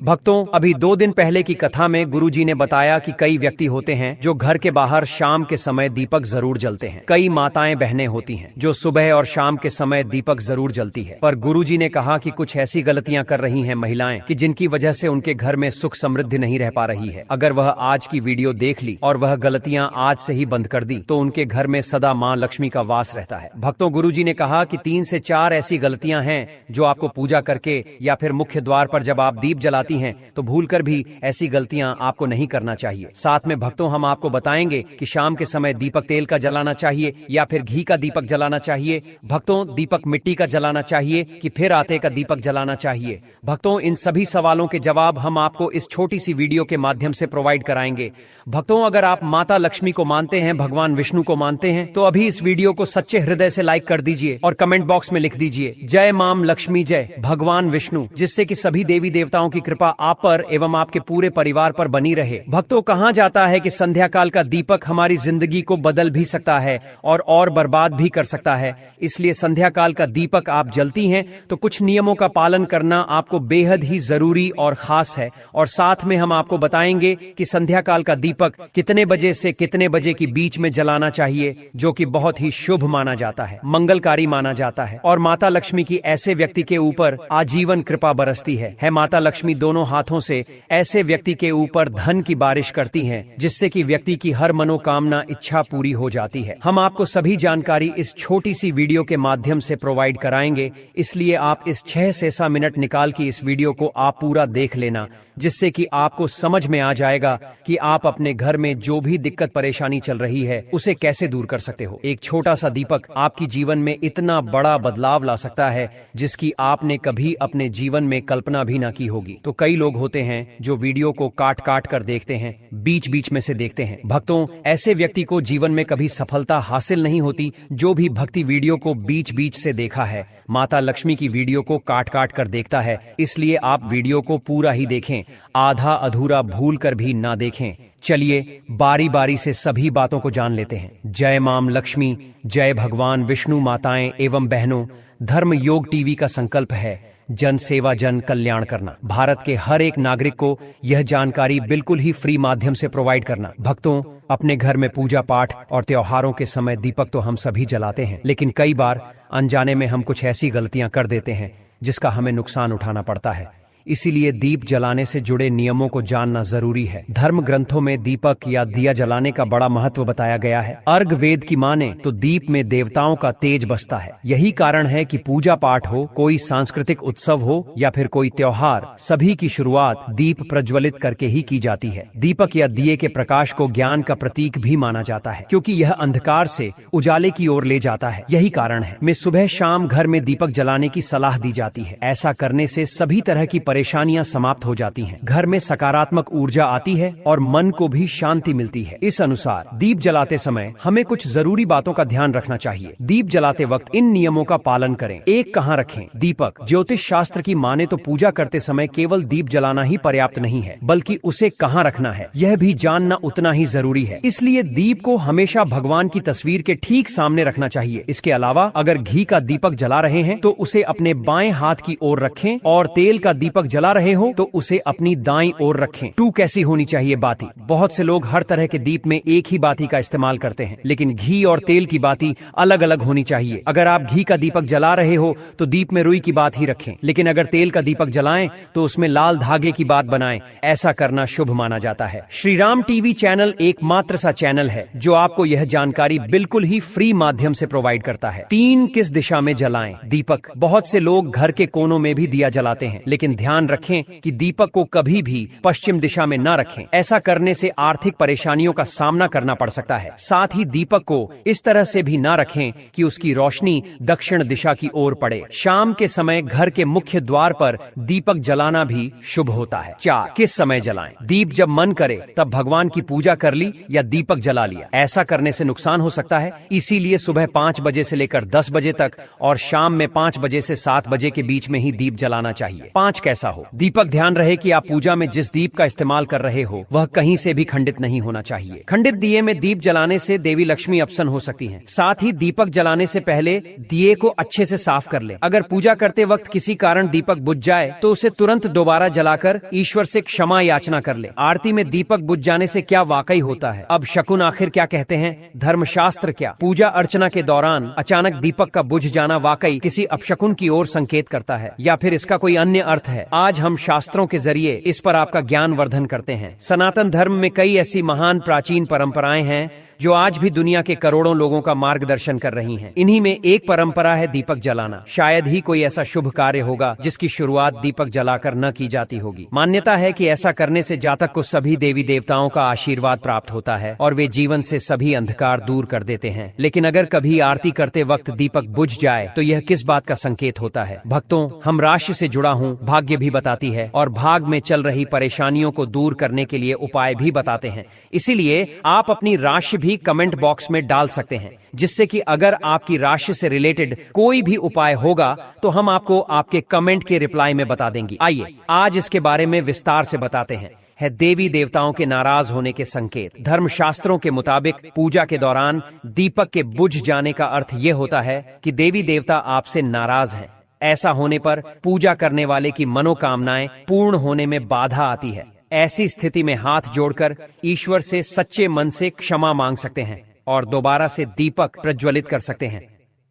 भक्तों, अभी 2 दिन पहले की कथा में गुरुजी ने बताया कि कई व्यक्ति होते हैं जो घर के बाहर शाम के समय दीपक जरूर जलते हैं। कई माताएं बहनें होती हैं जो सुबह और शाम के समय दीपक जरूर जलती है। पर गुरुजी ने कहा कि कुछ ऐसी गलतियां कर रही हैं महिलाएं कि जिनकी वजह से उनके घर में सुख समृद्धि नहीं रह पा रही है। अगर वह आज की वीडियो देख ली और वह गलतियां आज से ही बंद कर दी तो उनके घर में सदा मां लक्ष्मी का वास रहता है। भक्तों, गुरुजी ने कहा कि 3 से 4 ऐसी गलतियां हैं जो आपको पूजा करके या फिर मुख्य द्वार पर जब आप दीप जलाती हैं तो भूलकर भी ऐसी गलतियां आपको नहीं करना चाहिए। साथ में भक्तों, हम आपको बताएंगे कि शाम के समय दीपक तेल का जलाना चाहिए या फिर घी का दीपक जलाना चाहिए। भक्तों, दीपक मिट्टी का जलाना चाहिए कि फिर आटे का दीपक जलाना चाहिए। भक्तों, इन सभी सवालों के जवाब हम आपको इस छोटी सी वीडियो के माध्यम से प्रोवाइड कराएंगे। भक्तों, अगर आप माता लक्ष्मी को मानते हैं, भगवान विष्णु को मानते हैं तो अभी इस वीडियो को सच्चे हृदय से लाइक कर दीजिए और कमेंट बॉक्स में लिख दीजिए जय माम लक्ष्मी, जय भगवान विष्णु, जिससे कि सभी देवी देवताओं की कृपा आप पर एवं आपके पूरे परिवार पर बनी रहे। भक्तों, कहा जाता है कि संध्या काल का दीपक हमारी जिंदगी को बदल भी सकता है और बर्बाद भी कर सकता है। इसलिए संध्या काल का दीपक आप जलती हैं तो कुछ नियमों का पालन करना आपको बेहद ही जरूरी और खास है। और साथ में हम आपको बताएंगे कि संध्या काल का दीपक कितने बजे से कितने बजे के बीच में जलाना चाहिए, जो कि बहुत ही शुभ माना जाता है, मंगलकारी माना जाता है और माता लक्ष्मी की ऐसे व्यक्ति के ऊपर आजीवन कृपा बरसती है। माता लक्ष्मी दोनों हाथों से ऐसे व्यक्ति के ऊपर धन की बारिश करती हैं, जिससे कि व्यक्ति की हर मनोकामना इच्छा पूरी हो जाती है। हम आपको सभी जानकारी इस छोटी सी वीडियो के माध्यम से प्रोवाइड कराएंगे, इसलिए आप इस 6 से 7 मिनट निकाल के इस वीडियो को आप पूरा देख लेना, जिससे कि आपको समझ में आ जाएगा कि आप अपने घर में जो भी दिक्कत परेशानी चल रही है उसे कैसे दूर कर सकते हो। एक छोटा सा दीपक आपकी जीवन में इतना बड़ा बदलाव ला सकता है जिसकी आपने कभी अपने जीवन में कल्पना भी ना की होगी। तो कई लोग होते हैं जो वीडियो को काट काट कर देखते हैं, बीच बीच में से देखते हैं। भक्तों, ऐसे व्यक्ति को जीवन में कभी सफलता हासिल नहीं होती जो भी भक्ति वीडियो को बीच बीच से देखा है, माता लक्ष्मी की वीडियो को काट काट कर देखता है। इसलिए आप वीडियो को पूरा ही देखें, आधा अधूरा भूल कर भी ना देखें। चलिए बारी बारी से सभी बातों को जान लेते हैं। जय माम लक्ष्मी, जय भगवान विष्णु। माताएं एवं बहनों, धर्म योग टीवी का संकल्प है जन सेवा जन कल्याण करना। भारत के हर एक नागरिक को यह जानकारी बिल्कुल ही फ्री माध्यम से प्रोवाइड करना। भक्तों, अपने घर में पूजा पाठ और त्योहारों के समय दीपक तो हम सभी जलाते हैं, लेकिन कई बार अनजाने में हम कुछ ऐसी गलतियां कर देते हैं जिसका हमें नुकसान उठाना पड़ता है। इसीलिए दीप जलाने से जुड़े नियमों को जानना जरूरी है। धर्म ग्रंथों में दीपक या दिया जलाने का बड़ा महत्व बताया गया है। अर्घ वेद की माने तो दीप में देवताओं का तेज बसता है। यही कारण है कि पूजा पाठ हो, कोई सांस्कृतिक उत्सव हो या फिर कोई त्योहार, सभी की शुरुआत दीप प्रज्वलित करके ही की जाती है। दीपक या दिए के प्रकाश को ज्ञान का प्रतीक भी माना जाता है, क्योंकि यह अंधकार से उजाले की ओर ले जाता है। यही कारण है में सुबह शाम घर में दीपक जलाने की सलाह दी जाती है। ऐसा करने से सभी तरह की परेशानियां समाप्त हो जाती हैं, घर में सकारात्मक ऊर्जा आती है और मन को भी शांति मिलती है। इस अनुसार दीप जलाते समय हमें कुछ जरूरी बातों का ध्यान रखना चाहिए। दीप जलाते वक्त इन नियमों का पालन करें। एक, कहाँ रखें दीपक। ज्योतिष शास्त्र की माने तो पूजा करते समय केवल दीप जलाना ही पर्याप्त नहीं है, बल्कि उसे कहाँ रखना है यह भी जानना उतना ही जरूरी है। इसलिए दीप को हमेशा भगवान की तस्वीर के ठीक सामने रखना चाहिए। इसके अलावा अगर घी का दीपक जला रहे हैं तो उसे अपने बाएं हाथ की ओर रखें और तेल का दीपक जला रहे हो तो उसे अपनी दाईं ओर रखें। 2 कैसी होनी चाहिए बाती। बहुत से लोग हर तरह के दीप में एक ही बाती का इस्तेमाल करते हैं, लेकिन घी और तेल की बाती अलग अलग होनी चाहिए। अगर आप घी का दीपक जला रहे हो तो दीप में रुई की बात ही रखें, लेकिन अगर तेल का दीपक जलाएं तो उसमें लाल धागे की बात बनाएं। ऐसा करना शुभ माना जाता है। श्री राम टीवी चैनल एकमात्र सा चैनल है जो आपको यह जानकारी बिल्कुल ही फ्री माध्यम से प्रोवाइड करता है। 3, किस दिशा में जलाएं दीपक। बहुत से लोग घर के कोनों में भी दिया जलाते हैं, लेकिन ध्यान रखें कि दीपक को कभी भी पश्चिम दिशा में न रखें। ऐसा करने से आर्थिक परेशानियों का सामना करना पड़ सकता है। साथ ही दीपक को इस तरह से भी न रखें कि उसकी रोशनी दक्षिण दिशा की ओर पड़े। शाम के समय घर के मुख्य द्वार पर दीपक जलाना भी शुभ होता है। 4, किस समय जलाएं दीप। जब मन करे तब भगवान की पूजा कर ली या दीपक जला लिया। ऐसा करने से नुकसान हो सकता है, इसीलिए सुबह 5 बजे से लेकर 10 बजे तक और शाम में 5 बजे से 7 बजे के बीच में ही दीप जलाना चाहिए। 5, कैसा ऐसा हो। दीपक ध्यान रहे कि आप पूजा में जिस दीप का इस्तेमाल कर रहे हो वह कहीं से भी खंडित नहीं होना चाहिए। खंडित दिए में दीप जलाने से देवी लक्ष्मी अपसन हो सकती हैं। साथ ही दीपक जलाने से पहले दिए को अच्छे से साफ कर ले। अगर पूजा करते वक्त किसी कारण दीपक बुझ जाए तो उसे तुरंत दोबारा जलाकर ईश्वर से क्षमा याचना कर ले। आरती में दीपक बुझ जाने से क्या वाकई होता है? अब शकुन आखिर क्या कहते हैं? धर्मशास्त्र क्या? पूजा अर्चना के दौरान अचानक दीपक का बुझ जाना वाकई किसी अपशकुन की ओर संकेत करता है या फिर इसका कोई अन्य अर्थ है? आज हम शास्त्रों के जरिए इस पर आपका ज्ञान वर्धन करते हैं। सनातन धर्म में कई ऐसी महान प्राचीन परंपराएं हैं जो आज भी दुनिया के करोड़ों लोगों का मार्गदर्शन कर रही हैं। इन्हीं में एक परंपरा है दीपक जलाना। शायद ही कोई ऐसा शुभ कार्य होगा जिसकी शुरुआत दीपक जलाकर न की जाती होगी। मान्यता है कि ऐसा करने से जातक को सभी देवी देवताओं का आशीर्वाद प्राप्त होता है और वे जीवन से सभी अंधकार दूर कर देते हैं। लेकिन अगर कभी आरती करते वक्त दीपक बुझ जाए तो यह किस बात का संकेत होता है? भक्तों, हम राशि से जुड़ा हूँ भाग्य भी बताती है और भाग में चल रही परेशानियों को दूर करने के लिए उपाय भी बताते हैं। इसीलिए आप अपनी राशि भी कमेंट बॉक्स में डाल सकते हैं, जिससे कि अगर आपकी राशि से रिलेटेड कोई भी उपाय होगा तो हम आपको आपके कमेंट के रिप्लाई में बता देंगे। आइए आज इसके बारे में विस्तार से बताते हैं। है देवी देवताओं के नाराज होने के संकेत। धर्मशास्त्रों के मुताबिक पूजा के दौरान दीपक के बुझ जाने का अर्थ ये होता है कि देवी देवता आपसे नाराज हैं। ऐसा होने पर पूजा करने वाले की मनोकामनाएं पूर्ण होने में बाधा आती है। ऐसी स्थिति में हाथ जोड़कर ईश्वर से सच्चे मन से क्षमा मांग सकते हैं और दोबारा से दीपक प्रज्वलित कर सकते हैं।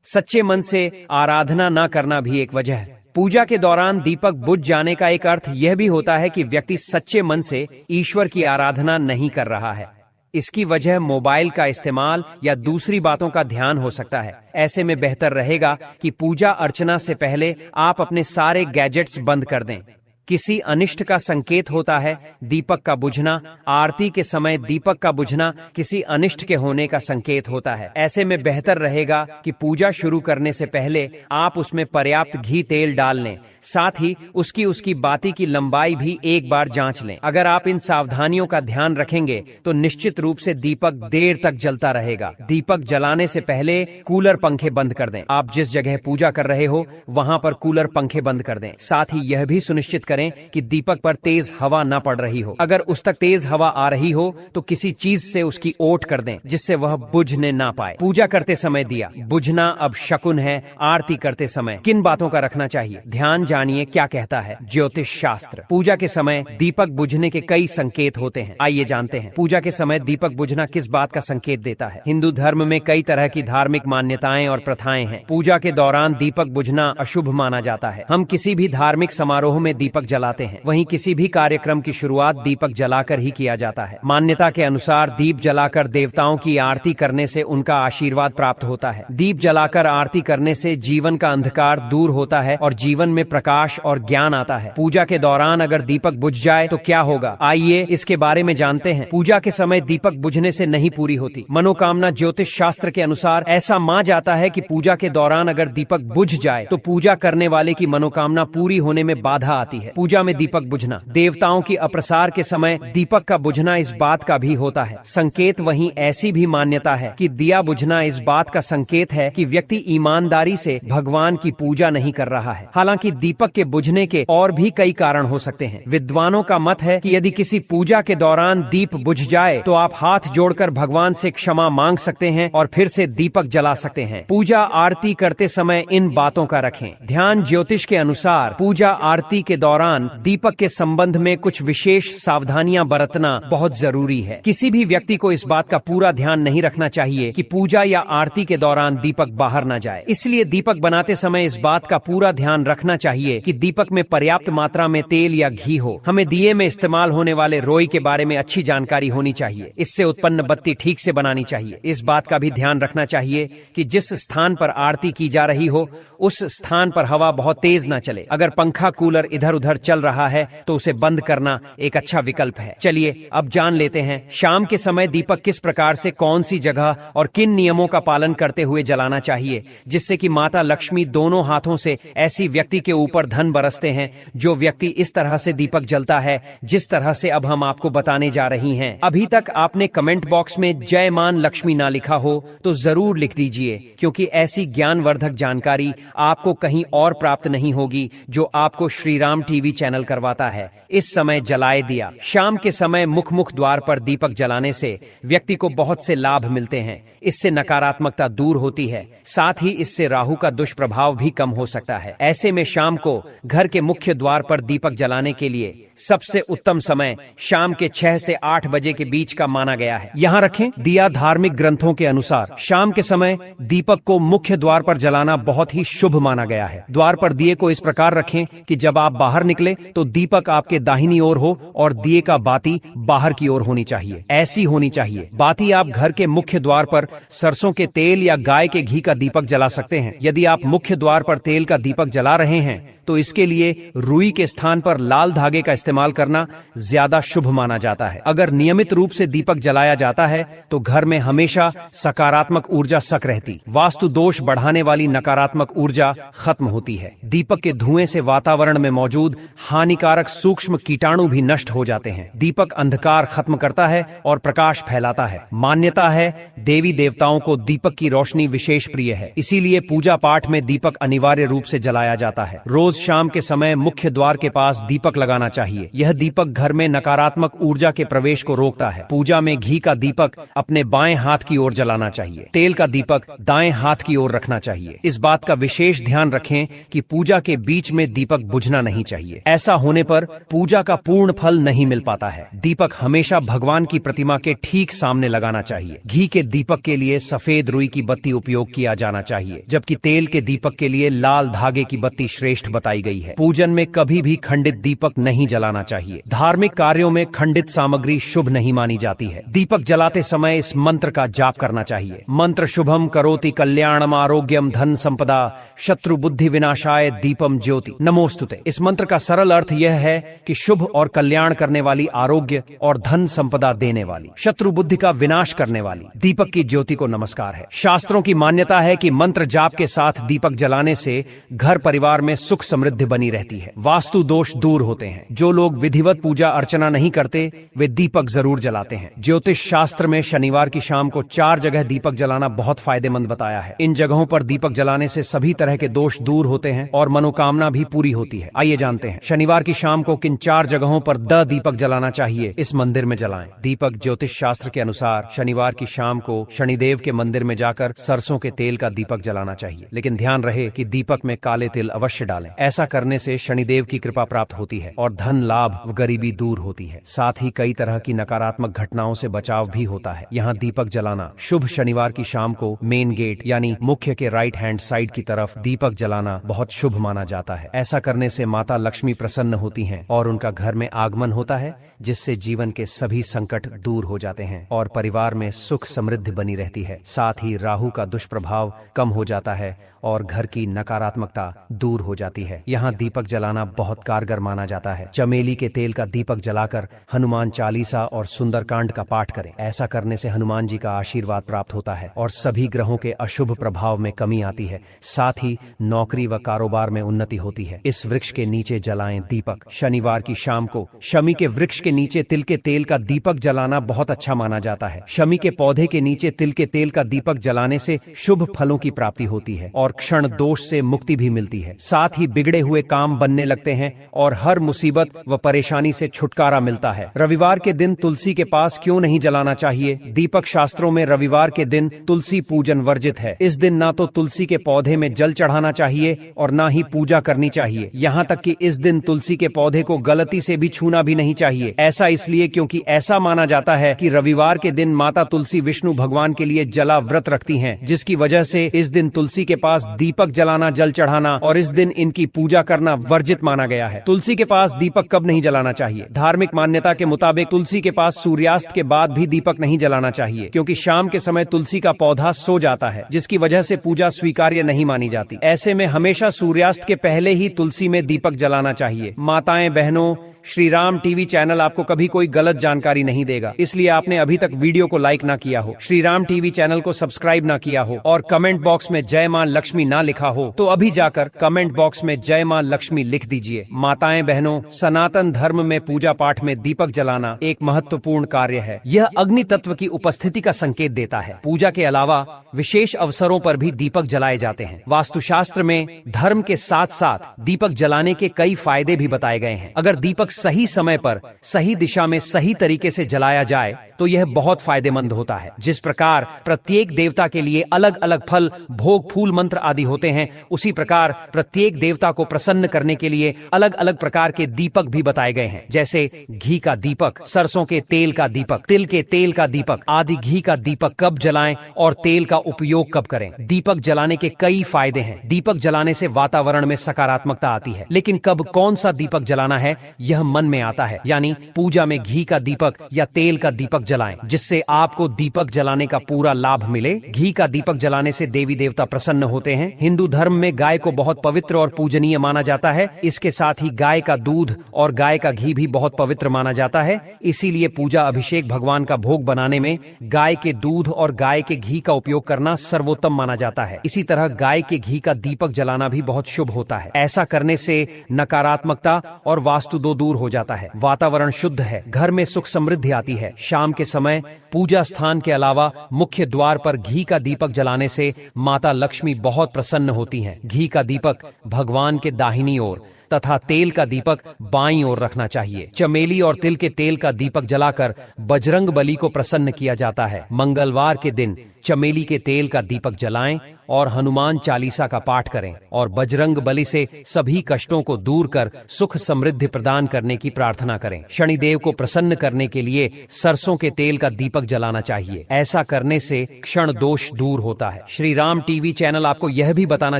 सच्चे मन से आराधना न करना भी एक वजह है। पूजा के दौरान दीपक बुझ जाने का एक अर्थ यह भी होता है कि व्यक्ति सच्चे मन से ईश्वर की आराधना नहीं कर रहा है। इसकी वजह मोबाइल का इस्तेमाल या दूसरी बातों का ध्यान हो सकता है। ऐसे में बेहतर रहेगा कि पूजा अर्चना से पहले आप अपने सारे गैजेट्स बंद कर दें। किसी अनिष्ट का संकेत होता है दीपक का बुझना। आरती के समय दीपक का बुझना किसी अनिष्ट के होने का संकेत होता है। ऐसे में बेहतर रहेगा कि पूजा शुरू करने से पहले आप उसमें पर्याप्त घी तेल डाल लें। साथ ही उसकी बाती की लंबाई भी एक बार जांच लें। अगर आप इन सावधानियों का ध्यान रखेंगे तो निश्चित रूप से दीपक देर तक जलता रहेगा। दीपक जलाने से पहले कूलर पंखे बंद कर दें। आप जिस जगह पूजा कर रहे हो वहां पर कूलर पंखे बंद कर दें। साथ ही यह भी सुनिश्चित करें कि दीपक पर तेज हवा न पड़ रही हो। अगर उस तक तेज हवा आ रही हो तो किसी चीज से उसकी ओट कर दें जिससे वह बुझने ना पाए। पूजा करते समय दिया बुझना अब शकुन है। आरती करते समय किन बातों का रखना चाहिए? ध्यान जानिए क्या कहता है ज्योतिष शास्त्र। पूजा के समय दीपक बुझने के कई संकेत होते हैं। आइए जानते हैं पूजा के समय दीपक बुझना किस बात का संकेत देता है। हिंदू धर्म में कई तरह की धार्मिक मान्यताएं और प्रथाएं हैं। पूजा के दौरान दीपक बुझना अशुभ माना जाता है। हम किसी भी धार्मिक समारोह में दीपक जलाते हैं, वहीं किसी भी कार्यक्रम की शुरुआत दीपक जलाकर ही किया जाता है। मान्यता के अनुसार दीप जलाकर देवताओं की आरती करने से उनका आशीर्वाद प्राप्त होता है। दीप जलाकर आरती करने से जीवन का अंधकार दूर होता है और जीवन में प्रकाश और ज्ञान आता है। पूजा के दौरान अगर दीपक बुझ जाए तो क्या होगा? आइए इसके बारे में जानते हैं। पूजा के समय दीपक बुझने से नहीं पूरी होती मनोकामना। ज्योतिष शास्त्र के अनुसार ऐसा माना जाता है कि पूजा के दौरान अगर दीपक बुझ जाए तो पूजा करने वाले की मनोकामना पूरी होने में बाधा आती है। पूजा में दीपक बुझना देवताओं की अप्रसार के समय दीपक का बुझना इस बात का भी होता है संकेत। वहीं ऐसी भी मान्यता है कि दिया बुझना इस बात का संकेत है कि व्यक्ति ईमानदारी से भगवान की पूजा नहीं कर रहा है। हालांकि दीपक के बुझने के और भी कई कारण हो सकते हैं। विद्वानों का मत है कि यदि किसी पूजा के दौरान दीप बुझ जाए तो आप हाथ जोड़कर भगवान से क्षमा मांग सकते हैं और फिर से दीपक जला सकते हैं। पूजा आरती करते समय इन बातों का रखें ध्यान। ज्योतिष के अनुसार पूजा आरती के दौरान दीपक के संबंध में कुछ विशेष सावधानियां बरतना बहुत जरूरी है। किसी भी व्यक्ति को इस बात का पूरा ध्यान नहीं रखना चाहिए कि पूजा या आरती के दौरान दीपक बाहर न जाए। इसलिए दीपक बनाते समय इस बात का पूरा ध्यान रखना चाहिए कि दीपक में पर्याप्त मात्रा में तेल या घी हो। हमें दिए में इस्तेमाल होने वाले रोई के बारे में अच्छी जानकारी होनी चाहिए। इससे उत्पन्न बत्ती ठीक से बनानी चाहिए। इस बात का भी ध्यान रखना चाहिए कि जिस स्थान पर आरती की जा रही हो उस स्थान पर हवा बहुत तेज न चले। अगर पंखा कूलर इधर उधर चल रहा है तो उसे बंद करना एक अच्छा विकल्प है। चलिए अब जान लेते हैं शाम के समय दीपक किस प्रकार से कौन सी जगह और किन नियमों का पालन करते हुए जलाना चाहिए जिससे कि माता लक्ष्मी दोनों हाथों से ऐसी व्यक्ति के ऊपर धन बरसते हैं। जो व्यक्ति इस तरह से दीपक जलता है जिस तरह से अब हम आपको बताने जा रही हैं। अभी तक आपने कमेंट बॉक्स में जय मान लक्ष्मी ना लिखा हो तो जरूर लिख दीजिए, क्योंकि ऐसी ज्ञानवर्धक जानकारी आपको कहीं और प्राप्त नहीं होगी जो आपको Shri Ram TV TV channel करवाता है, इस समय जलाए दिया। शाम के समय मुख द्वार पर दीपक जलाने से व्यक्ति को बहुत से लाभ मिलते हैं। इससे नकारात्मकता दूर होती है, साथ ही इससे राहु का दुष्प्रभाव भी कम हो सकता है। ऐसे में शाम को घर के मुख्य द्वार पर दीपक जलाने के लिए सबसे उत्तम समय शाम के 6 से 8 बजे के बीच का माना गया है। यहाँ रखें दिया। धार्मिक ग्रंथों के अनुसार शाम के समय दीपक को मुख्य द्वार पर जलाना बहुत ही शुभ माना गया है। द्वार पर दिए को इस प्रकार रखें कि जब आप बाहर निकले तो दीपक आपके दाहिनी ओर हो और दिए का बाती बाहर की ओर होनी चाहिए। ऐसी होनी चाहिए। बाती आप घर के मुख्य द्वार पर सरसों के तेल या गाय के घी का दीपक जला सकते हैं। यदि आप मुख्य द्वार पर तेल का दीपक जला रहे हैं तो इसके लिए रुई के स्थान पर लाल धागे का इस्तेमाल करना ज्यादा शुभ माना जाता है। अगर नियमित रूप से दीपक जलाया जाता है तो घर में हमेशा सकारात्मक ऊर्जा सक रहती, वास्तु दोष बढ़ाने वाली नकारात्मक ऊर्जा खत्म होती है। दीपक के धुएं से वातावरण में मौजूद हानिकारक सूक्ष्म कीटाणु भी नष्ट हो जाते हैं। दीपक अंधकार खत्म करता है और प्रकाश फैलाता है। मान्यता है देवी देवताओं को दीपक की रोशनी विशेष प्रिय है, इसीलिए पूजा पाठ में दीपक अनिवार्य रूप से जलाया जाता है। रोज शाम के समय मुख्य द्वार के पास दीपक लगाना चाहिए। यह दीपक घर में नकारात्मक ऊर्जा के प्रवेश को रोकता है। पूजा में घी का दीपक अपने बाएं हाथ की ओर जलाना चाहिए। तेल का दीपक दाएं हाथ की ओर रखना चाहिए। इस बात का विशेष ध्यान रखें कि पूजा के बीच में दीपक बुझना नहीं चाहिए। ऐसा होने पर पूजा का पूर्ण फल नहीं मिल पाता है। दीपक हमेशा भगवान की प्रतिमा के ठीक सामने लगाना चाहिए। घी के दीपक के लिए सफेद रुई की बत्ती उपयोग किया जाना चाहिए, जबकि तेल के दीपक के लिए लाल धागे की बत्ती श्रेष्ठ बताई गई है। पूजन में कभी भी खंडित दीपक नहीं जलाना चाहिए। धार्मिक कार्यों में खंडित सामग्री शुभ नहीं मानी जाती है। दीपक जलाते समय इस मंत्र का जाप करना चाहिए। मंत्र शुभम करोति कल्याणम आरोग्यम धन संपदा शत्रु बुद्धि विनाशाय दीपम ज्योति नमोस्तुते। इस मंत्र का सरल अर्थ यह है कि शुभ और कल्याण करने वाली, आरोग्य और धन संपदा देने वाली, शत्रु बुद्धि का विनाश करने वाली दीपक की ज्योति को नमस्कार है। शास्त्रों की मान्यता है कि मंत्र जाप के साथ दीपक जलाने से घर परिवार में सुख समृद्धि बनी रहती है, वास्तु दोष दूर होते हैं। जो लोग विधिवत पूजा अर्चना नहीं करते वे दीपक जरूर जलाते हैं। ज्योतिष शास्त्र में शनिवार की शाम को 4 जगह दीपक जलाना बहुत फायदेमंद बताया है। इन जगहों पर दीपक जलाने से सभी तरह के दोष दूर होते हैं और मनोकामना भी पूरी होती है। आइए जानते हैं शनिवार की शाम को किन 4 जगहों पर दीपक जलाना चाहिए। इस मंदिर में जलाएं। दीपक ज्योतिष शास्त्र के अनुसार शनिवार की शाम को शनिदेव के मंदिर में जाकर सरसों के तेल का दीपक जलाना चाहिए, लेकिन ध्यान रहे कि दीपक में काले तिल अवश्य डालें। ऐसा करने से शनिदेव की कृपा प्राप्त होती है और धन लाभ व गरीबी दूर होती है। साथ ही कई तरह की नकारात्मक घटनाओं से बचाव भी होता है। यहाँ दीपक जलाना शुभ। शनिवार की शाम को मेन गेट यानी मुख्य के राइट हैंड साइड की तरफ दीपक जलाना बहुत शुभ माना जाता है। ऐसा करने से माता लक्ष्मी प्रसन्न होती हैं और उनका घर में आगमन होता है, जिससे जीवन के सभी संकट दूर हो जाते हैं और परिवार में सुख समृद्धि बनी रहती है। साथ ही राहु का दुष्प्रभाव कम हो जाता है और घर की नकारात्मकता दूर हो जाती है। यहाँ दीपक जलाना बहुत कारगर माना जाता है। चमेली के तेल का दीपक जलाकर हनुमान चालीसा और सुंदरकांड का पाठ करें। ऐसा करने से हनुमान जी का आशीर्वाद प्राप्त होता है और सभी ग्रहों के अशुभ प्रभाव में कमी आती है। साथ ही नौकरी व कारोबार में उन्नति होती है। इस वृक्ष के नीचे जलाएं दीपक। शनिवार की शाम को शमी के वृक्ष के नीचे तिल के तेल का दीपक जलाना बहुत अच्छा माना जाता है। शमी के पौधे के नीचे तिल के तेल का दीपक जलाने से शुभ फलों की प्राप्ति होती है और क्षण दोष से मुक्ति भी मिलती है। साथ ही बिगड़े हुए काम बनने लगते हैं और हर मुसीबत व परेशानी से छुटकारा मिलता है। रविवार के दिन तुलसी के पास क्यों नहीं जलाना चाहिए? दीपक शास्त्रों में रविवार के दिन तुलसी पूजन वर्जित है। इस दिन ना तो तुलसी के पौधे में जल चढ़ाना चाहिए और ना ही पूजा करनी चाहिए। यहाँ तक कि इस दिन तुलसी के पौधे को गलती से भी छूना भी नहीं चाहिए। ऐसा इसलिए क्योंकि ऐसा माना जाता है कि रविवार के दिन माता तुलसी विष्णु भगवान के लिए जला व्रत रखती हैं, जिसकी वजह से इस दिन तुलसी के पास दीपक जलाना, जल चढ़ाना और इस दिन इनकी पूजा करना वर्जित माना गया है। तुलसी के पास दीपक कब नहीं जलाना चाहिए? धार्मिक मान्यता के मुताबिक तुलसी के पास सूर्यास्त के बाद भी दीपक नहीं जलाना चाहिए, क्योंकि शाम के समय तुलसी का पौधा सो जाता है, जिसकी वजह से पूजा स्वीकार्य नहीं मानी जाती। ऐसे में हमेशा सूर्यास्त के पहले ही तुलसी में दीपक जलाना चाहिए। माताएं बहनों, श्री राम टीवी चैनल आपको कभी कोई गलत जानकारी नहीं देगा, इसलिए आपने अभी तक वीडियो को लाइक ना किया हो, श्री राम टीवी चैनल को सब्सक्राइब ना किया हो और कमेंट बॉक्स में जय मां लक्ष्मी ना लिखा हो तो अभी जाकर कमेंट बॉक्स में जय मां लक्ष्मी लिख दीजिए। माताएं बहनों, सनातन धर्म में पूजा पाठ में दीपक जलाना एक महत्वपूर्ण कार्य है। यह अग्नि तत्व की उपस्थिति का संकेत देता है। पूजा के अलावा विशेष अवसरों पर भी दीपक जलाए जाते हैं। वास्तुशास्त्र में धर्म के साथ साथ दीपक जलाने के कई फायदे भी बताए गए हैं। अगर दीपक सही समय पर सही दिशा में सही तरीके से जलाया जाए तो यह बहुत फायदेमंद होता है। जिस प्रकार प्रत्येक देवता के लिए अलग अलग फल, भोग, फूल, मंत्र आदि होते हैं, उसी प्रकार प्रत्येक देवता को प्रसन्न करने के लिए अलग अलग प्रकार के दीपक भी बताए गए हैं, जैसे घी का दीपक, सरसों के तेल का दीपक, तिल के तेल का दीपक आदि। घी का दीपक कब जलाएं और तेल का उपयोग कब करें। दीपक जलाने के कई फायदे हैं। दीपक जलाने से वातावरण में सकारात्मकता आती है, लेकिन कब कौन सा दीपक जलाना है यह मन में आता है। यानी पूजा में घी का दीपक या तेल का दीपक जलाएं, जिससे आपको दीपक जलाने का पूरा लाभ मिले। घी का दीपक जलाने से देवी देवता प्रसन्न होते हैं। हिंदू धर्म में गाय को बहुत पवित्र और पूजनीय माना जाता है। इसके साथ ही गाय का दूध और गाय का घी भी बहुत पवित्र माना जाता है। इसीलिए पूजा अभिषेक भगवान का भोग बनाने में गाय के दूध और गाय के घी का उपयोग करना सर्वोत्तम माना जाता है। इसी तरह गाय के घी का दीपक जलाना भी बहुत शुभ होता है। ऐसा करने से नकारात्मकता और वास्तु दो दूर हो जाता है। वातावरण शुद्ध है, घर में सुख समृद्धि आती है। शाम के समय पूजा स्थान के अलावा मुख्य द्वार पर घी का दीपक जलाने से माता लक्ष्मी बहुत प्रसन्न होती हैं। घी का दीपक भगवान के दाहिनी ओर तथा तेल का दीपक बाईं ओर रखना चाहिए। चमेली और तिल के तेल का दीपक जलाकर बजरंग बली को प्रसन्न किया जाता है। मंगलवार के दिन चमेली के तेल का दीपक जलाएं और हनुमान चालीसा का पाठ करें और बजरंग बली से सभी कष्टों को दूर कर सुख समृद्धि प्रदान करने की प्रार्थना करें। शनिदेव को प्रसन्न करने के लिए सरसों के तेल का दीपक जलाना चाहिए। ऐसा करने से क्षण दोष दूर होता है। श्री राम टीवी चैनल आपको यह भी बताना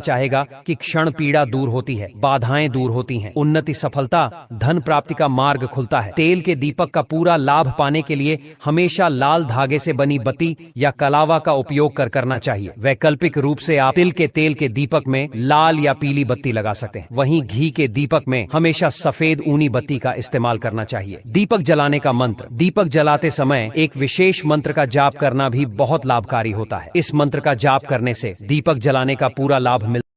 चाहेगा कि क्षण पीड़ा दूर होती है, बाधाएं दूर होती हैं, उन्नति, सफलता, धन प्राप्ति का मार्ग खुलता है। तेल के दीपक का पूरा लाभ पाने के लिए हमेशा लाल धागे से बनी बत्ती या कलावा का उपयोग करना चाहिए। वैकल्पिक रूप से आप तिल के तेल के दीपक में लाल या पीली बत्ती लगा सकते हैं। वहीं घी के दीपक में हमेशा सफेद ऊनी बत्ती का इस्तेमाल करना चाहिए। दीपक जलाने का मंत्र। दीपक जलाते समय एक विशेष मंत्र का जाप करना भी बहुत लाभकारी होता है। इस मंत्र का जाप करने से दीपक जलाने का पूरा लाभ मिलता है।